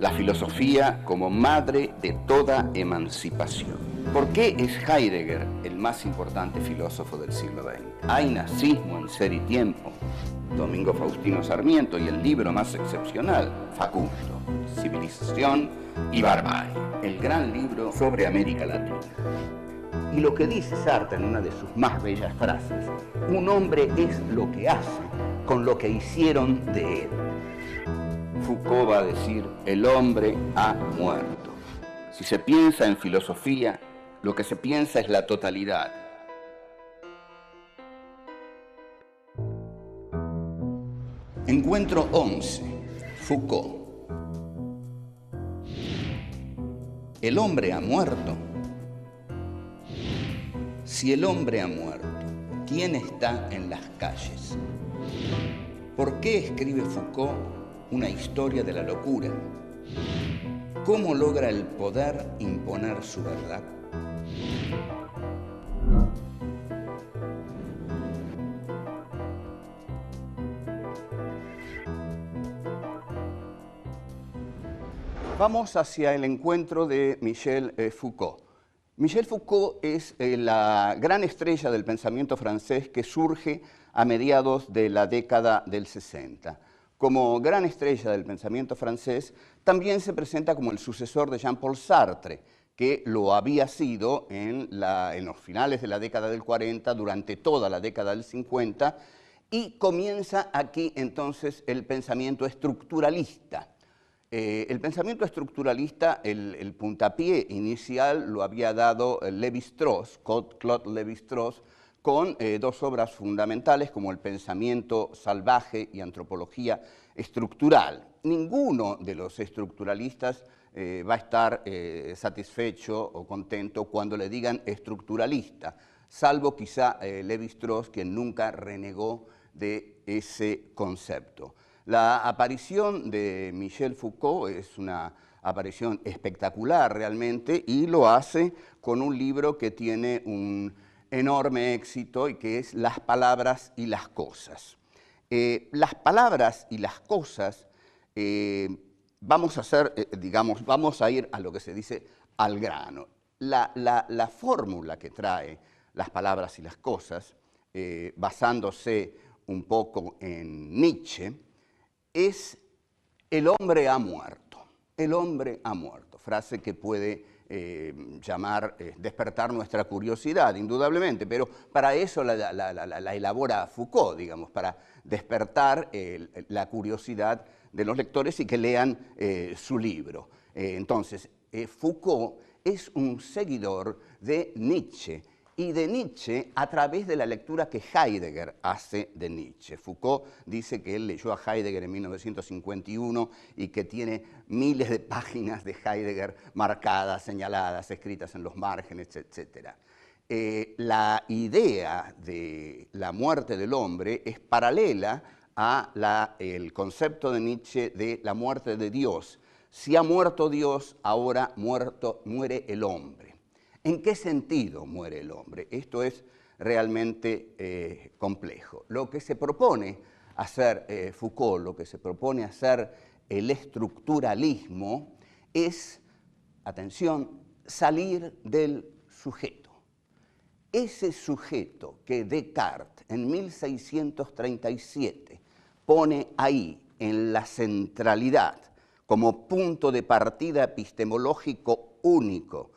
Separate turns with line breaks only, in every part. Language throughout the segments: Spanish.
la filosofía como madre de toda emancipación. ¿Por qué es Heidegger el más importante filósofo del siglo XX? Hay nazismo en Ser y Tiempo, Domingo Faustino Sarmiento, y el libro más excepcional, Facundo, Civilización y Barbarie, el gran libro sobre América Latina. Y lo que dice Sartre en una de sus más bellas frases: un hombre es lo que hace con lo que hicieron de él. Foucault va a decir: el hombre ha muerto. Si se piensa en filosofía, lo que se piensa es la totalidad. Encuentro 11. Foucault. ¿El hombre ha muerto? Si el hombre ha muerto, ¿quién está en las calles? ¿Por qué escribe Foucault una historia de la locura? ¿Cómo logra el poder imponer su verdad? Vamos hacia el encuentro de Michel Foucault. Michel Foucault es la gran estrella del pensamiento francés que surge a mediados de la década del 60. Como gran estrella del pensamiento francés, también se presenta como el sucesor de Jean-Paul Sartre, que lo había sido en los finales de la década del 40, durante toda la década del 50, y comienza aquí entonces el pensamiento estructuralista. El pensamiento estructuralista, el puntapié inicial lo había dado Lévi-Strauss, Claude Lévi-Strauss, con dos obras fundamentales como El pensamiento salvaje y Antropología estructural. Ninguno de los estructuralistas va a estar satisfecho o contento cuando le digan estructuralista, salvo quizá Lévi-Strauss, quien nunca renegó de ese concepto. La aparición de Michel Foucault es una aparición espectacular realmente, y lo hace con un libro que tiene un enorme éxito y que es Las palabras y las cosas. Las palabras y las cosas, vamos a ir a lo que se dice al grano. La fórmula que trae Las palabras y las cosas, basándose un poco en Nietzsche, es: el hombre ha muerto. El hombre ha muerto. Frase que puede despertar nuestra curiosidad, indudablemente, pero para eso la elabora Foucault, digamos, para despertar la curiosidad de los lectores y que lean su libro. Entonces, Foucault es un seguidor de Nietzsche, y de Nietzsche a través de la lectura que Heidegger hace de Nietzsche. Foucault dice que él leyó a Heidegger en 1951 y que tiene miles de páginas de Heidegger marcadas, señaladas, escritas en los márgenes, etc. La idea de la muerte del hombre es paralela al concepto de Nietzsche de la muerte de Dios. Si ha muerto Dios, ahora muere el hombre. ¿En qué sentido muere el hombre? Esto es realmente complejo. Lo que se propone hacer Foucault, lo que se propone hacer el estructuralismo es, atención, salir del sujeto. Ese sujeto que Descartes en 1637 pone ahí en la centralidad como punto de partida epistemológico único,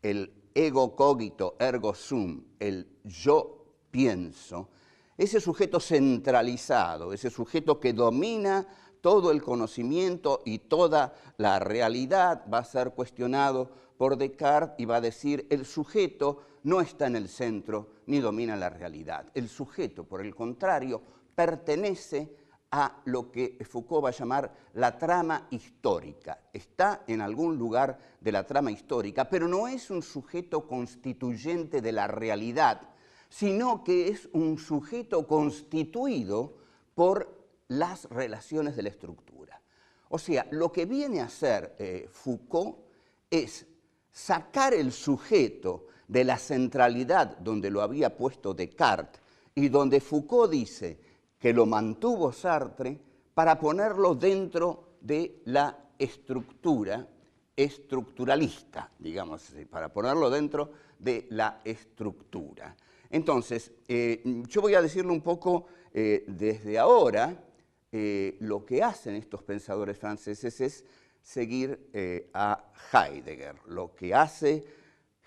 el ego cogito ergo sum, el yo pienso, ese sujeto centralizado, ese sujeto que domina todo el conocimiento y toda la realidad, va a ser cuestionado por Descartes y va a decir: el sujeto no está en el centro ni domina la realidad. El sujeto, por el contrario, pertenece a lo que Foucault va a llamar la trama histórica. Está en algún lugar de la trama histórica, pero no es un sujeto constituyente de la realidad, sino que es un sujeto constituido por las relaciones de la estructura. O sea, lo que viene a hacer Foucault es sacar el sujeto de la centralidad donde lo había puesto Descartes y donde Foucault dice que lo mantuvo Sartre, para ponerlo dentro de la estructura estructuralista, digamos así, para ponerlo dentro de la estructura. Entonces, yo voy a decirle un poco desde ahora, lo que hacen estos pensadores franceses es seguir a Heidegger. Lo que hace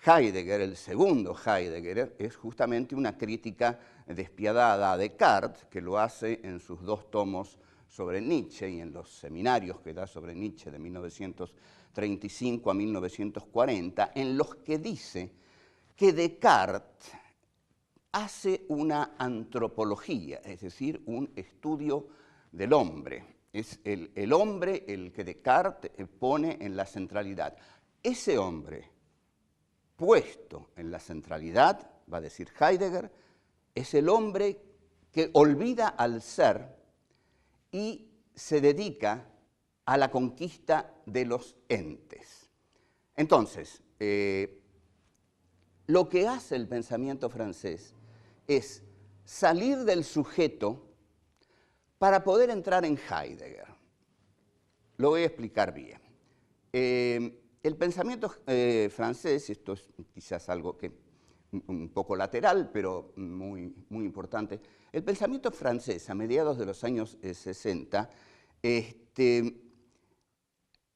Heidegger, el segundo Heidegger, es justamente una crítica despiadada a Descartes, que lo hace en sus 2 tomos sobre Nietzsche y en los seminarios que da sobre Nietzsche de 1935 a 1940, en los que dice que Descartes hace una antropología, es decir, un estudio del hombre. Es el hombre el que Descartes pone en la centralidad. Ese hombre puesto en la centralidad, va a decir Heidegger, es el hombre que olvida al ser y se dedica a la conquista de los entes. Entonces, lo que hace el pensamiento francés es salir del sujeto para poder entrar en Heidegger. Lo voy a explicar bien. El pensamiento francés, esto es quizás algo que un poco lateral, pero muy importante. El pensamiento francés, a mediados de los años 60,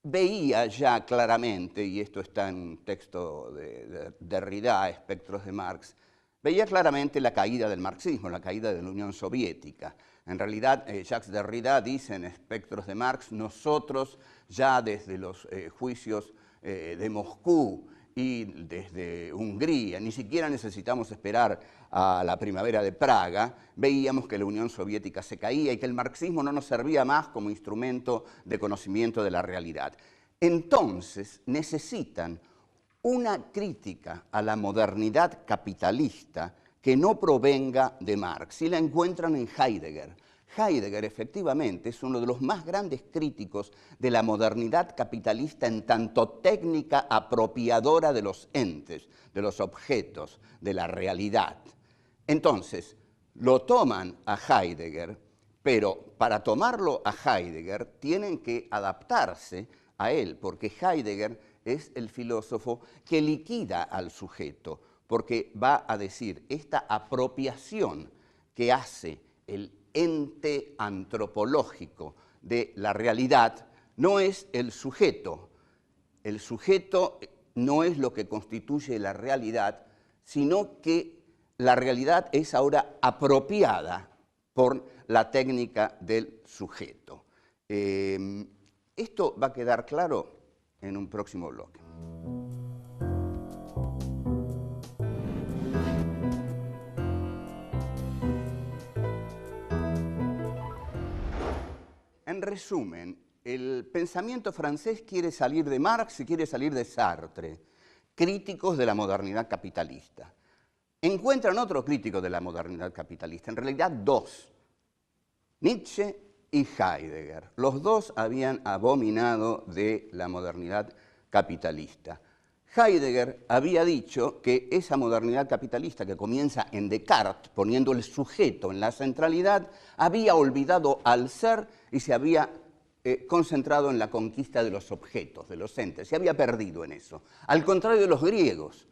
veía ya claramente, y esto está en un texto de Derrida, Espectros de Marx, veía claramente la caída del marxismo, la caída de la Unión Soviética. En realidad, Jacques Derrida dice en Espectros de Marx, nosotros ya desde los juicios de Moscú y desde Hungría, ni siquiera necesitamos esperar a la primavera de Praga, veíamos que la Unión Soviética se caía y que el marxismo no nos servía más como instrumento de conocimiento de la realidad. Entonces necesitan una crítica a la modernidad capitalista que no provenga de Marx, y la encuentran en Heidegger. Heidegger, efectivamente, es uno de los más grandes críticos de la modernidad capitalista en tanto técnica apropiadora de los entes, de los objetos, de la realidad. Entonces, lo toman a Heidegger, pero para tomarlo a Heidegger tienen que adaptarse a él, porque Heidegger es el filósofo que liquida al sujeto, porque va a decir, esta apropiación que hace el ente antropológico de la realidad no es el sujeto no es lo que constituye la realidad, sino que la realidad es ahora apropiada por la técnica del sujeto. Esto va a quedar claro en un próximo bloque. En resumen, el pensamiento francés quiere salir de Marx y quiere salir de Sartre, críticos de la modernidad capitalista. Encuentran otro crítico de la modernidad capitalista, en realidad 2, Nietzsche y Heidegger. Los 2 habían abominado de la modernidad capitalista. Heidegger había dicho que esa modernidad capitalista que comienza en Descartes, poniendo el sujeto en la centralidad, había olvidado al ser y se había concentrado en la conquista de los objetos, de los entes, se había perdido en eso. Al contrario de los griegos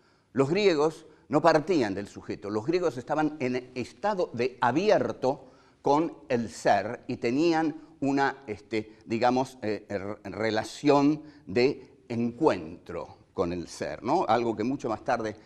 no partían del sujeto, los griegos estaban en estado de abierto con el ser y tenían una, digamos, relación de encuentro con el ser, ¿no? Algo que mucho más tarde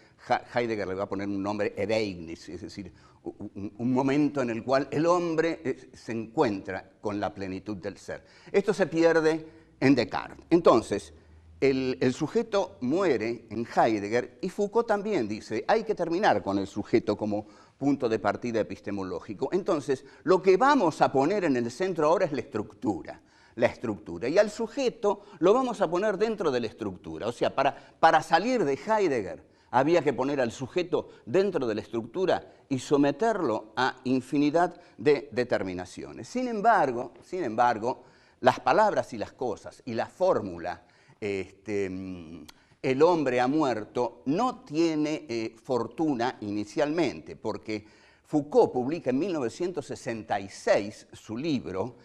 Heidegger le va a poner un nombre Ereignis, es decir, un momento en el cual el hombre se encuentra con la plenitud del ser. Esto se pierde en Descartes. Entonces, el sujeto muere en Heidegger y Foucault también dice, hay que terminar con el sujeto como punto de partida epistemológico. Entonces, lo que vamos a poner en el centro ahora es la estructura. Y al sujeto lo vamos a poner dentro de la estructura. O sea, para salir de Heidegger había que poner al sujeto dentro de la estructura y someterlo a infinidad de determinaciones. Sin embargo, las palabras y las cosas y la fórmula el hombre ha muerto no tiene fortuna inicialmente, porque Foucault publica en 1966 su libro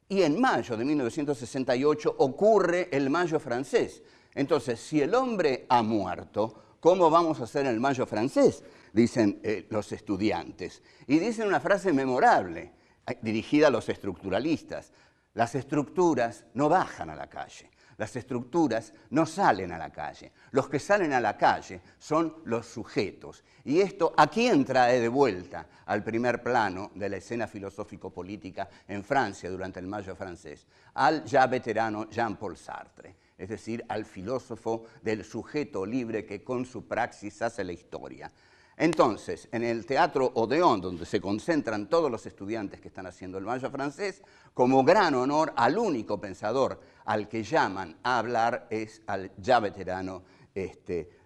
Y en mayo de 1968 ocurre el Mayo francés. Entonces, si el hombre ha muerto, ¿cómo vamos a hacer el Mayo francés?, dicen los estudiantes. Y dicen una frase memorable, dirigida a los estructuralistas. Las estructuras no bajan a la calle, las estructuras no salen a la calle. Los que salen a la calle son los sujetos. Y esto, ¿a quién trae de vuelta al primer plano de la escena filosófico-política en Francia durante el Mayo francés? Al ya veterano Jean-Paul Sartre, es decir, al filósofo del sujeto libre que con su praxis hace la historia. Entonces, en el Teatro Odéon, donde se concentran todos los estudiantes que están haciendo el Mayo francés, como gran honor al único pensador al que llaman a hablar es al ya veterano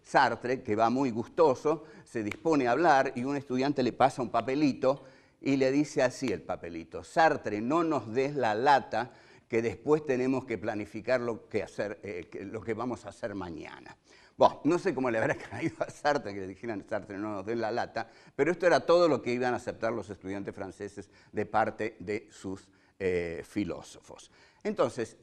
Sartre, que va muy gustoso, se dispone a hablar y un estudiante le pasa un papelito y le dice así el papelito: Sartre, no nos des la lata que después tenemos que planificar lo que vamos a hacer mañana. Bueno, no sé cómo le habrá caído a Sartre que le dijeran a Sartre no nos den la lata, pero esto era todo lo que iban a aceptar los estudiantes franceses de parte de sus filósofos. Entonces,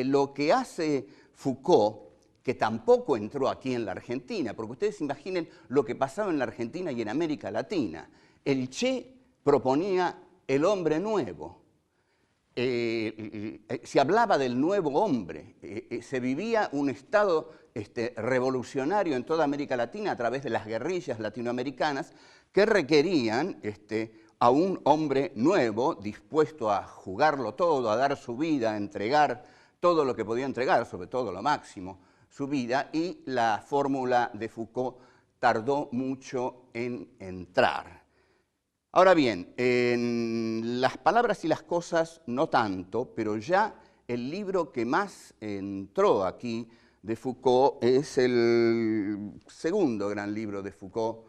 lo que hace Foucault, que tampoco entró aquí en la Argentina, porque ustedes imaginen lo que pasaba en la Argentina y en América Latina. El Che proponía el hombre nuevo. Se hablaba del nuevo hombre, se vivía un estado revolucionario en toda América Latina a través de las guerrillas latinoamericanas que requerían a un hombre nuevo dispuesto a jugarlo todo, a dar su vida, a entregar todo lo que podía entregar, sobre todo lo máximo, su vida, y la fórmula de Foucault tardó mucho en entrar. Ahora bien, en Las palabras y las cosas no tanto, pero ya el libro que más entró aquí de Foucault es el segundo gran libro de Foucault,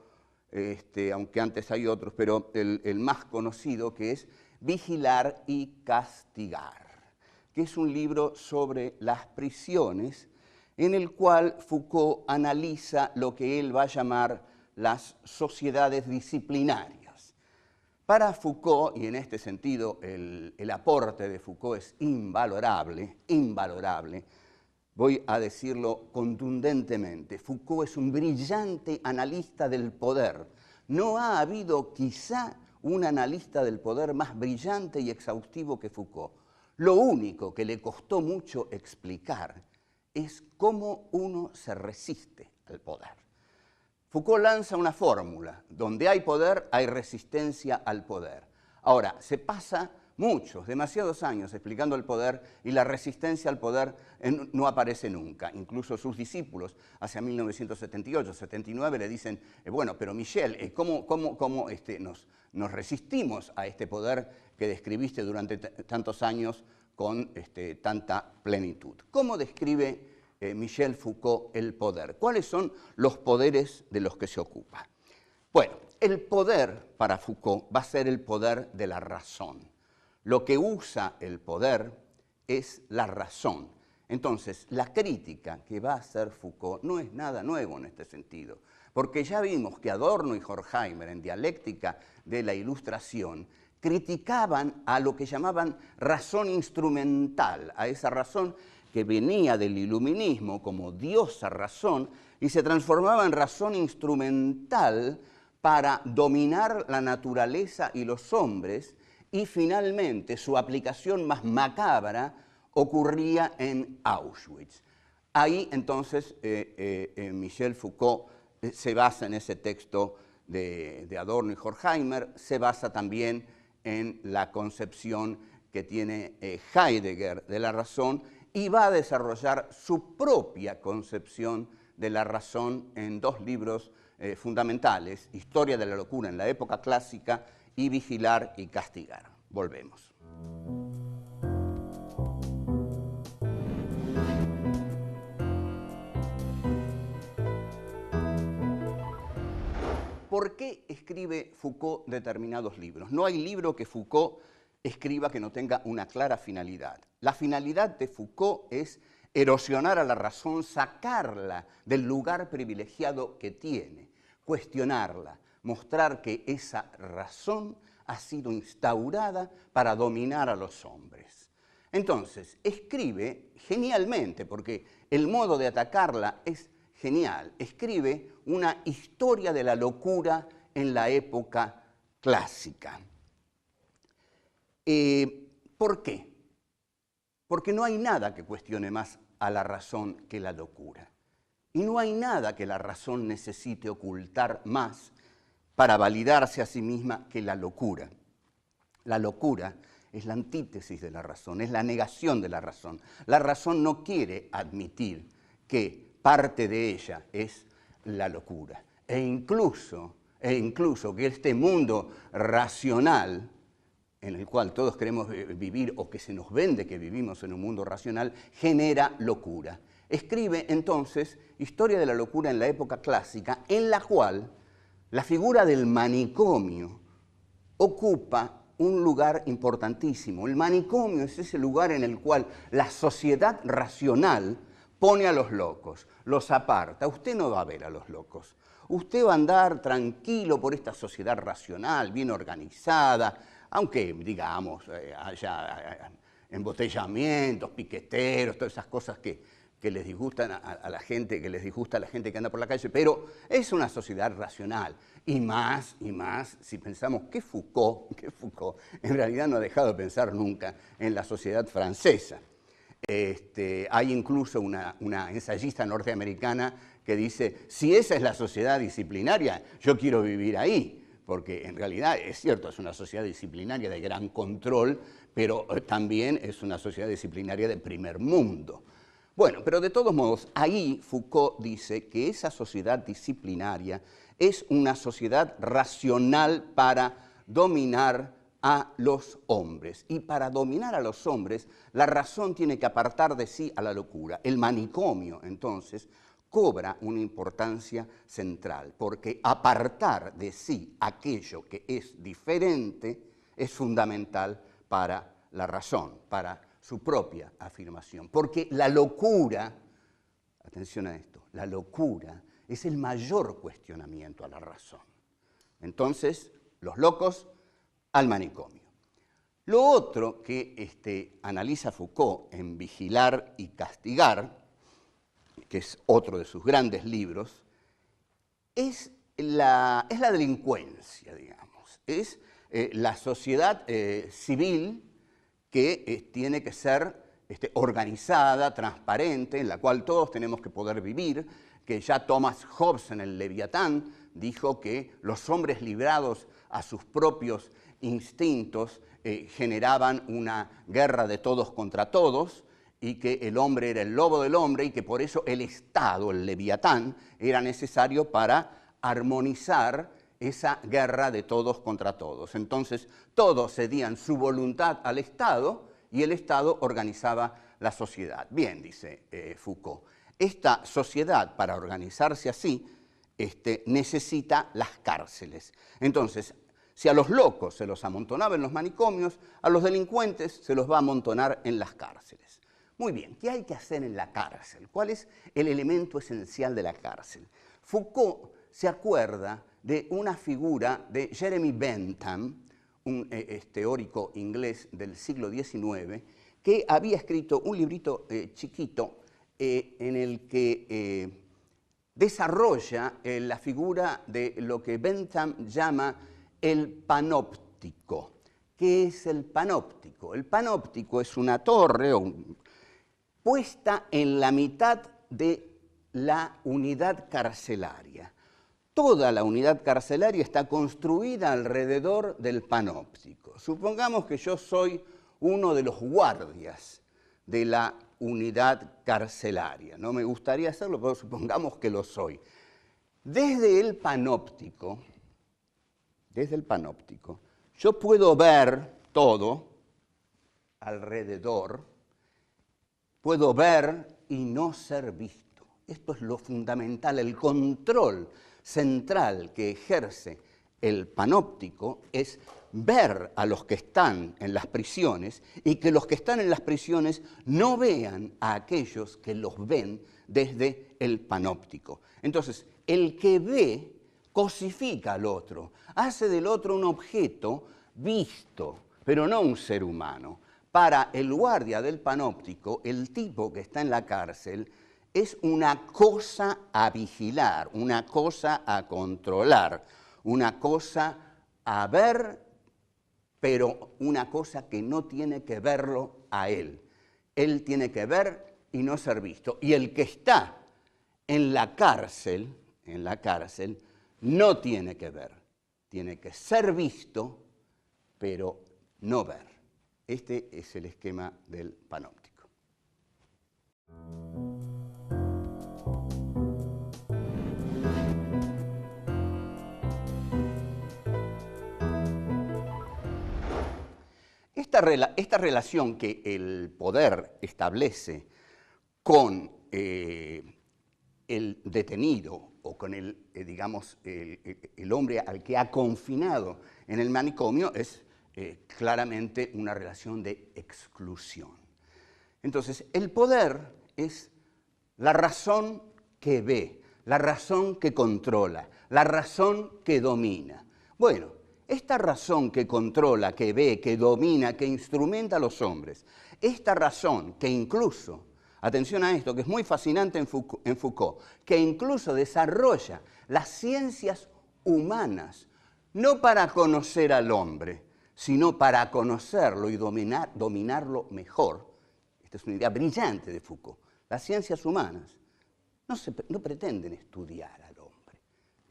aunque antes hay otros, pero el más conocido, que es Vigilar y castigar, que es un libro sobre las prisiones, en el cual Foucault analiza lo que él va a llamar las sociedades disciplinarias. Para Foucault, y en este sentido el aporte de Foucault es invalorable, invalorable, voy a decirlo contundentemente, Foucault es un brillante analista del poder. No ha habido quizá un analista del poder más brillante y exhaustivo que Foucault. Lo único que le costó mucho explicar es cómo uno se resiste al poder. Foucault lanza una fórmula: donde hay poder, hay resistencia al poder. Ahora, se pasa demasiados años explicando el poder y la resistencia al poder no aparece nunca. Incluso sus discípulos, hacia 1978, 79, le dicen, bueno, pero Michel, ¿cómo nos resistimos a este poder que describiste durante tantos años con tanta plenitud? ¿Cómo describe Michel Foucault el poder? ¿Cuáles son los poderes de los que se ocupa? Bueno, el poder para Foucault va a ser el poder de la razón. Lo que usa el poder es la razón. Entonces, la crítica que va a hacer Foucault no es nada nuevo en este sentido, porque ya vimos que Adorno y Horkheimer, en Dialéctica de la Ilustración, criticaban a lo que llamaban razón instrumental, a esa razón que venía del iluminismo como diosa razón y se transformaba en razón instrumental para dominar la naturaleza y los hombres, y finalmente su aplicación más macabra ocurría en Auschwitz. Ahí entonces Michel Foucault se basa en ese texto de Adorno y Horkheimer, se basa también en la concepción que tiene Heidegger de la razón, y va a desarrollar su propia concepción de la razón en dos libros fundamentales: Historia de la locura en la época clásica y Vigilar y castigar. Volvemos. ¿Por qué escribe Foucault determinados libros? No hay libro que Foucault escriba que no tenga una clara finalidad. La finalidad de Foucault es erosionar a la razón, sacarla del lugar privilegiado que tiene, cuestionarla, mostrar que esa razón ha sido instaurada para dominar a los hombres. Entonces, escribe genialmente, porque el modo de atacarla es genial. Escribe una historia de la locura en la época clásica. ¿Por qué? Porque no hay nada que cuestione más a la razón que la locura. Y no hay nada que la razón necesite ocultar más para validarse a sí misma que la locura. La locura es la antítesis de la razón, es la negación de la razón. La razón no quiere admitir que parte de ella es la locura. E incluso que este mundo racional en el cual todos queremos vivir o que se nos vende que vivimos en un mundo racional, genera locura. Escribe entonces Historia de la locura en la época clásica, en la cual la figura del manicomio ocupa un lugar importantísimo. El manicomio es ese lugar en el cual la sociedad racional pone a los locos, los aparta. Usted no va a ver a los locos. Usted va a andar tranquilo por esta sociedad racional, bien organizada, aunque, digamos, haya embotellamientos, piqueteros, todas esas cosas que les disgustan a la gente, que les disgusta a la gente que anda por la calle, pero es una sociedad racional. Y más, si pensamos que Foucault en realidad no ha dejado de pensar nunca en la sociedad francesa. Hay incluso una ensayista norteamericana que dice, si esa es la sociedad disciplinaria, yo quiero vivir ahí. Porque en realidad es cierto, es una sociedad disciplinaria de gran control, pero también es una sociedad disciplinaria de primer mundo. Bueno, pero de todos modos, ahí Foucault dice que esa sociedad disciplinaria es una sociedad racional para dominar a los hombres. Y para dominar a los hombres, la razón tiene que apartar de sí a la locura. El manicomio, entonces, cobra una importancia central, porque apartar de sí aquello que es diferente es fundamental para la razón, para su propia afirmación. Porque la locura, atención a esto, la locura es el mayor cuestionamiento a la razón. Entonces, los locos al manicomio. Lo otro que analiza Foucault en Vigilar y Castigar, que es otro de sus grandes libros, es la delincuencia, digamos. Es la sociedad civil que tiene que ser organizada, transparente, en la cual todos tenemos que poder vivir, que ya Thomas Hobbes en el Leviatán dijo que los hombres librados a sus propios instintos generaban una guerra de todos contra todos, y que el hombre era el lobo del hombre y que por eso el Estado, el Leviatán, era necesario para armonizar esa guerra de todos contra todos. Entonces, todos cedían su voluntad al Estado y el Estado organizaba la sociedad. Bien, dice Foucault, esta sociedad, para organizarse así, necesita las cárceles. Entonces, si a los locos se los amontonaba en los manicomios, a los delincuentes se los va a amontonar en las cárceles. Muy bien, ¿qué hay que hacer en la cárcel? ¿Cuál es el elemento esencial de la cárcel? Foucault se acuerda de una figura de Jeremy Bentham, un teórico inglés del siglo XIX, que había escrito un librito chiquito en el que desarrolla la figura de lo que Bentham llama el panóptico. ¿Qué es el panóptico? El panóptico es una torre puesta en la mitad de la unidad carcelaria. Toda la unidad carcelaria está construida alrededor del panóptico. Supongamos que yo soy uno de los guardias de la unidad carcelaria. No me gustaría hacerlo, pero supongamos que lo soy. Desde el panóptico, yo puedo ver todo alrededor, puedo ver y no ser visto. Esto es lo fundamental, el control central que ejerce el panóptico es ver a los que están en las prisiones y que los que están en las prisiones no vean a aquellos que los ven desde el panóptico. Entonces, el que ve cosifica al otro, hace del otro un objeto visto, pero no un ser humano. Para el guardia del panóptico, el tipo que está en la cárcel es una cosa a vigilar, una cosa a controlar, una cosa a ver, pero una cosa que no tiene que verlo a él. Él tiene que ver y no ser visto. Y el que está en la cárcel, no tiene que ver. Tiene que ser visto, pero no ver. Este es el esquema del panóptico. Esta relación que el poder establece con el detenido o con digamos, el hombre al que ha confinado en el manicomio es claramente una relación de exclusión. Entonces, el poder es la razón que ve, la razón que controla, la razón que domina. Bueno, esta razón que controla, que ve, que domina, que instrumenta a los hombres, esta razón que incluso, atención a esto, que es muy fascinante en Foucault, que incluso desarrolla las ciencias humanas, no para conocer al hombre, sino para conocerlo y dominarlo mejor. Esta es una idea brillante de Foucault. Las ciencias humanas no pretenden estudiar al hombre,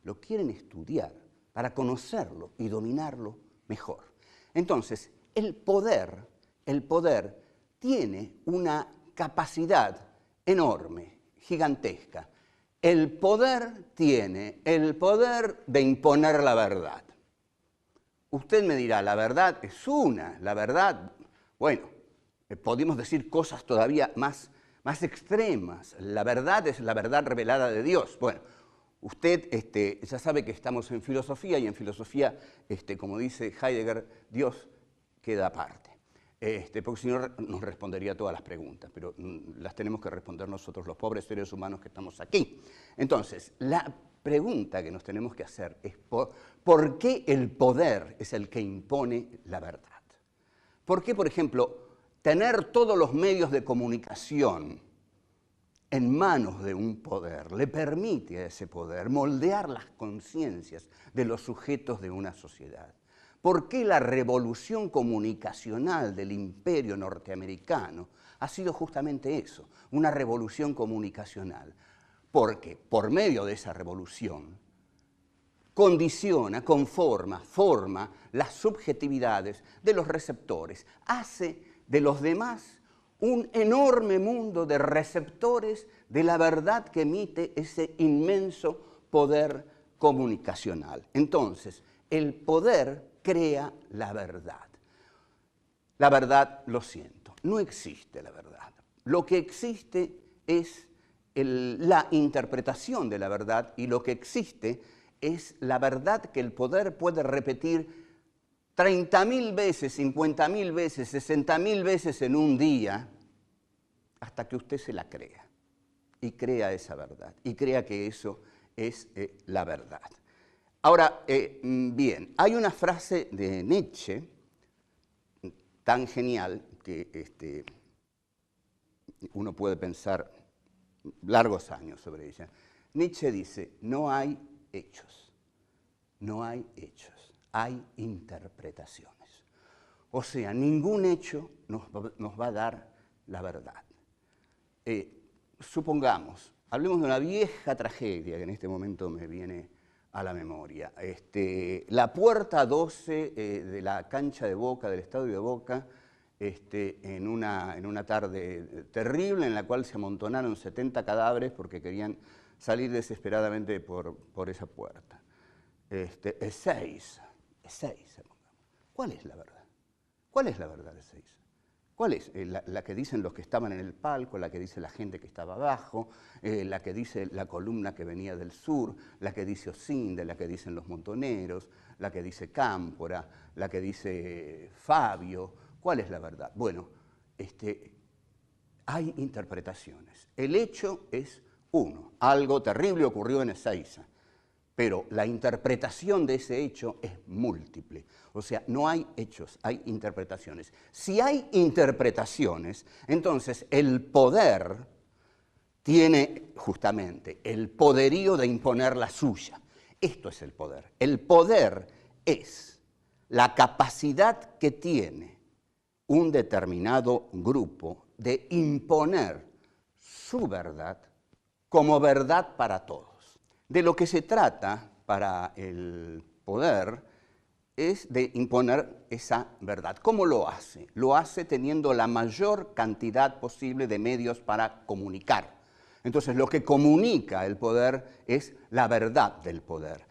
lo quieren estudiar para conocerlo y dominarlo mejor. Entonces, el poder tiene una capacidad enorme, gigantesca. El poder tiene el poder de imponer la verdad. Usted me dirá, la verdad es una, la verdad, bueno, podemos decir cosas todavía más extremas. La verdad es la verdad revelada de Dios. Bueno, usted ya sabe que estamos en filosofía y en filosofía, como dice Heidegger, Dios queda aparte. Porque si no nos respondería todas las preguntas, pero las tenemos que responder nosotros, los pobres seres humanos que estamos aquí. Entonces, la pregunta que nos tenemos que hacer es ¿por qué el poder es el que impone la verdad? ¿Por qué, por ejemplo, tener todos los medios de comunicación en manos de un poder le permite a ese poder moldear las conciencias de los sujetos de una sociedad? ¿Por qué la revolución comunicacional del imperio norteamericano ha sido justamente eso, una revolución comunicacional? Porque por medio de esa revolución condiciona, conforma, forma las subjetividades de los receptores, hace de los demás un enorme mundo de receptores de la verdad que emite ese inmenso poder comunicacional. Entonces, el poder crea la verdad. La verdad, lo siento, no existe la verdad. Lo que existe es la interpretación de la verdad y lo que existe es la verdad que el poder puede repetir 30.000 veces, 50.000 veces, 60.000 veces en un día hasta que usted se la crea y crea esa verdad y crea que eso es la verdad. Ahora, bien, hay una frase de Nietzsche tan genial que uno puede pensar largos años sobre ella. Nietzsche dice, no hay hechos, hay interpretaciones. O sea, ningún hecho nos va a dar la verdad. Supongamos, hablemos de una vieja tragedia que en este momento me viene a la memoria. La puerta 12 de la cancha de Boca, del estadio de Boca, en una tarde terrible en la cual se amontonaron 70 cadáveres porque querían salir desesperadamente por esa puerta. Ezeiza. ¿Cuál es la verdad? ¿Cuál es la verdad de Ezeiza? ¿Cuál es? La que dicen los que estaban en el palco, la que dice la gente que estaba abajo, la que dice la columna que venía del sur, la que dice Osinde, la que dicen los montoneros, la que dice Cámpora, la que dice Fabio. ¿Cuál es la verdad? Bueno, hay interpretaciones. El hecho es uno. Algo terrible ocurrió en Ezeiza. pero la interpretación de ese hecho es múltiple. O sea, no hay hechos, hay interpretaciones. Si hay interpretaciones, entonces el poder tiene justamente el poderío de imponer la suya. Esto es el poder. El poder es la capacidad que tiene un determinado grupo de imponer su verdad como verdad para todos. De lo que se trata para el poder es de imponer esa verdad. ¿Cómo lo hace? Lo hace teniendo la mayor cantidad posible de medios para comunicar. Entonces, lo que comunica el poder es la verdad del poder,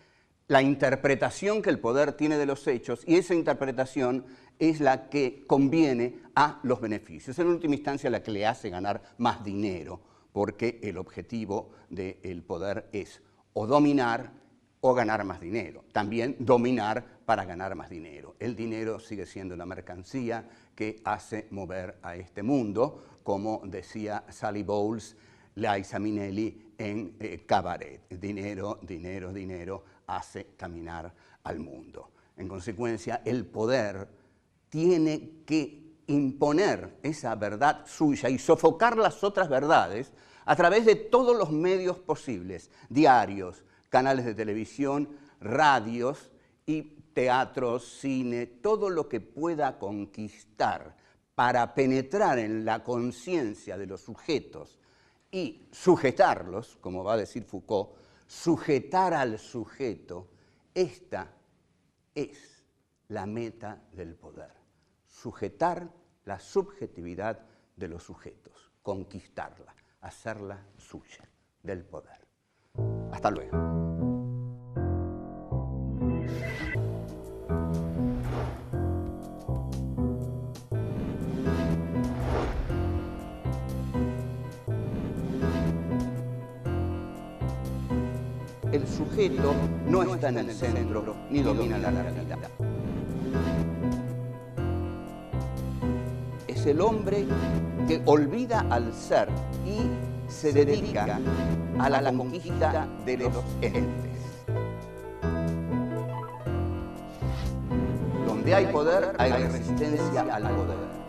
la interpretación que el poder tiene de los hechos, y esa interpretación es la que conviene a los beneficios. En última instancia, la que le hace ganar más dinero, porque el objetivo del poder es o dominar o ganar más dinero. También dominar para ganar más dinero. El dinero sigue siendo la mercancía que hace mover a este mundo, como decía Sally Bowles, Liza Minnelli en Cabaret. Dinero, dinero, dinero hace caminar al mundo. En consecuencia, el poder tiene que imponer esa verdad suya y sofocar las otras verdades a través de todos los medios posibles, diarios, canales de televisión, radios y teatros, cine, todo lo que pueda conquistar para penetrar en la conciencia de los sujetos y sujetarlos, como va a decir Foucault, sujetar al sujeto. Esta es la meta del poder, sujetar la subjetividad de los sujetos, conquistarla, hacerla suya, del poder. Hasta luego. El sujeto no está en el centro ni domina la realidad. Es el hombre que olvida al ser y se dedica a la conquista de los entes. Donde hay poder, hay resistencia al poder.